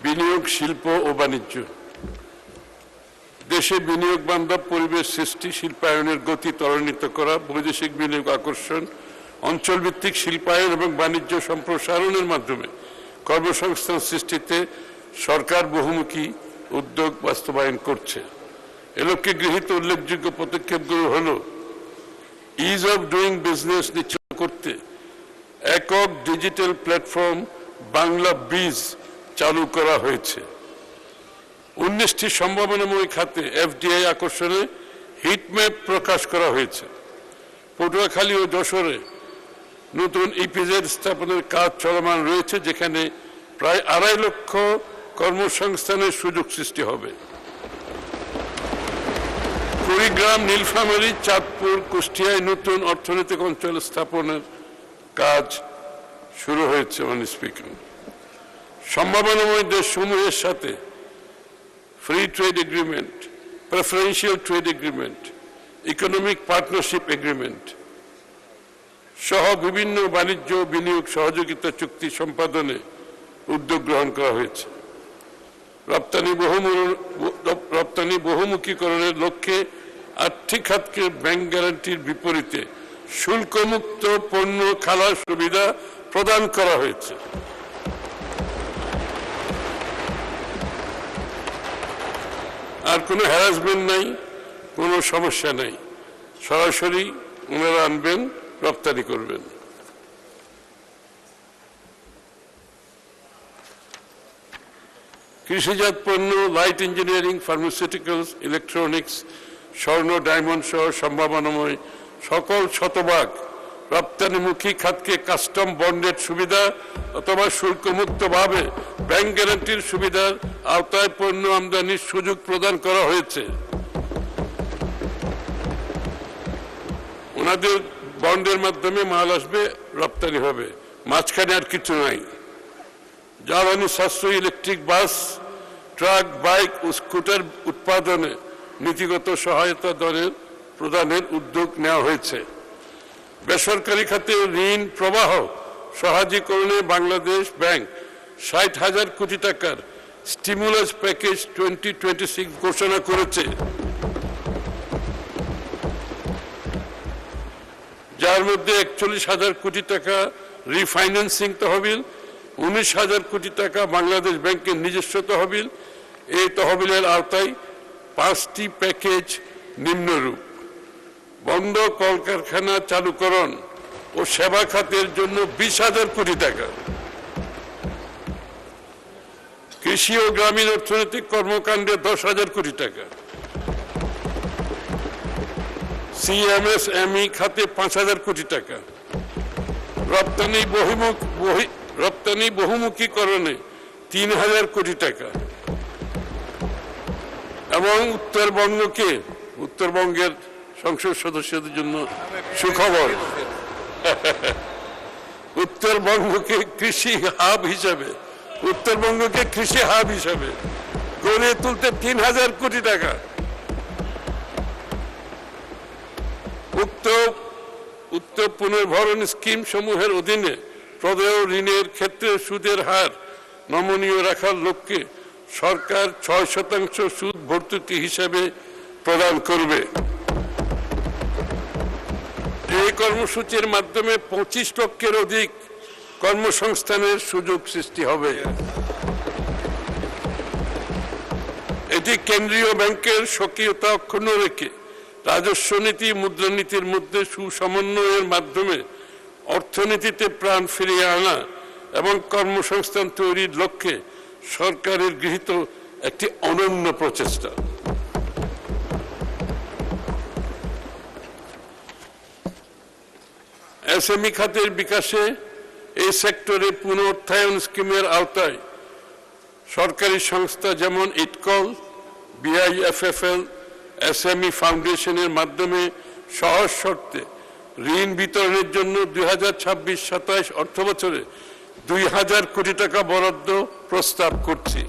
বিনিয়োগ, শিল্প ও বাণিজ্য। দেশে বিনিয়োগ বান্ধব পরিবেশ সৃষ্টি, শিল্পায়নের গতি ত্বরান্বিত করা, বৈদেশিক বিনিয়োগ আকর্ষণ, অঞ্চলভিত্তিক শিল্পায়ন এবং বাণিজ্য সম্প্রসারণের মাধ্যমে কর্মসংস্থান সৃষ্টিতে সরকার বহুমুখী উদ্যোগ বাস্তবায়ন করছে। এ লক্ষ্যে গৃহীত উল্লেখযোগ্য পদক্ষেপগুলো হল: ইজ অফ ডুইং বিজনেস নিশ্চিত করতে একক ডিজিটাল প্ল্যাটফর্ম বাংলা বীজ চালু করা হয়েছে। 19টি সম্ভাবনাময় খাতে এফডিআই আকর্ষণে হিটম্যাপ প্রকাশ করা হয়েছে। পটুয়াখালী ও যশোরে নতুন ইপিজেড স্থাপনের কাজ চলমান রয়েছে, যেখানে প্রায় 2.5 লক্ষ কর্মসংস্থানের সুযোগ সৃষ্টি হবে। কুড়িগ্রাম, নীলফামারী, চাঁদপুর, কুষ্টিয়ায় নতুন অর্থনৈতিক অঞ্চল স্থাপনের কাজ শুরু হয়েছে। স্পিকার, সম্ভাবনাময় দেশসমূহের সাথে free trade agreement, preferential trade agreement, economic partnership agreement সহ বিভিন্ন বাণিজ্য বিনিয়োগ সহযোগিতা চুক্তি সম্পাদনে উদ্যোগ গ্রহণ করা হয়েছে। রপ্তানি বহুমুখীকরণের লক্ষ্যে আর্থিক খাতকে ব্যাংক গ্যারান্টির বিপরীতে শুল্কমুক্ত পণ্য খালাস সুবিধা প্রদান করা হয়েছে। আর কোনো হ্যারাসমেন্ট নাই, কোনো সমস্যা নাই, সরাসরি ওনারা আনবেন, রপ্তানি করবেন। কৃষিজাত পণ্য, লাইট ইঞ্জিনিয়ারিং, ফার্মাসিউটিক্যালস, ইলেকট্রনিক্স, স্বর্ণ, ডায়মন্ড সহ সম্ভাবনাময় সকল শতভাগ রপ্তানিমুখী খাতকে কাস্টম বন্ডেড সুবিধা অথবা শুল্কমুক্তভাবে ব্যাংক গ্যারান্টির সুবিধার আওতায় পণ্য আমদানির সুযোগ প্রদান করা হয়েছে। ওনাদের বন্ডের মাধ্যমে মাল আসবে, রপ্তানি হবে, মাঝখানে আর কিছু নাই। জ্বালানি সাশ্রয়ী ইলেকট্রিক বাস, ট্রাক, বাইক ও স্কুটার উৎপাদনে নীতিগত সহায়তা দরের প্রদানের উদ্যোগ নেওয়া হয়েছে। বেসরকারি খাতে ঋণ প্রবাহ সহজীকরণে বাংলাদেশ ব্যাংক 60,000 কোটি টাকার স্টিমুলাস প্যাকেজ 2026 ঘোষণা করেছে, যার মধ্যে 41,000 কোটি টাকা রিফাইন্যান্সিং তহবিল, 19,000 কোটি টাকা বাংলাদেশ ব্যাংকের নিজস্ব তহবিল। এই তহবিলের আওতায় 5টি প্যাকেজ নিম্নরূপ: বন্ধ কলকারখানা চালুকরণ ও সেবা খাতের জন্য 20,000 কোটি টাকা, কৃষি ও গ্রামীণ অর্থনৈতিক কর্মকাণ্ডে 10,000 কোটি টাকা, সিএমএসএমই খাতে 5,000 কোটি টাকা, রপ্তানি বহুমুখীকরণে 3,000 কোটি টাকা এবং উত্তরবঙ্গের সংসদ সদস্যদের জন্য সুখবর, উত্তরবঙ্গকে কৃষি হাব হিসাবে গড়ে তুলতে 3,000 কোটি টাকা। উক্ত পুনর্ভরণ স্কিম সমূহের অধীনে প্রদেয় ঋণের ক্ষেত্রে সুদের হার নমনীয় রাখার লক্ষ্যে সরকার 6% সুদ ভর্তুকি হিসাবে প্রদান করবে। এই কর্মসূচির মাধ্যমে 25 লক্ষের অধিক কর্মসংস্থানের সুযোগ সৃষ্টি হবে। এটি কেন্দ্রীয় ব্যাংকের সক্রিয়তা অক্ষুণ্ণ রেখে রাজস্ব নীতি, মুদ্রানীতির মধ্যে সুসমন্বয়ের মাধ্যমে অর্থনীতিতে প্রাণ ফিরিয়ে আনা এবং কর্মসংস্থান তৈরির লক্ষ্যে সরকারের গৃহীত একটি অনন্য প্রচেষ্টা। এসএমই খাতের বিকাশে এই সেক্টরে পুনরুত্থায়ন স্কিমের আওতায় সরকারি সংস্থা যেমন ইটকল, বিআইএফএফএল, এসএমই ফাউন্ডেশনের মাধ্যমে সহজ শর্তে ঋণ বিতরণের জন্য 2026-27 অর্থবছরে 2,000 কোটি টাকা বরাদ্দ প্রস্তাব করছি।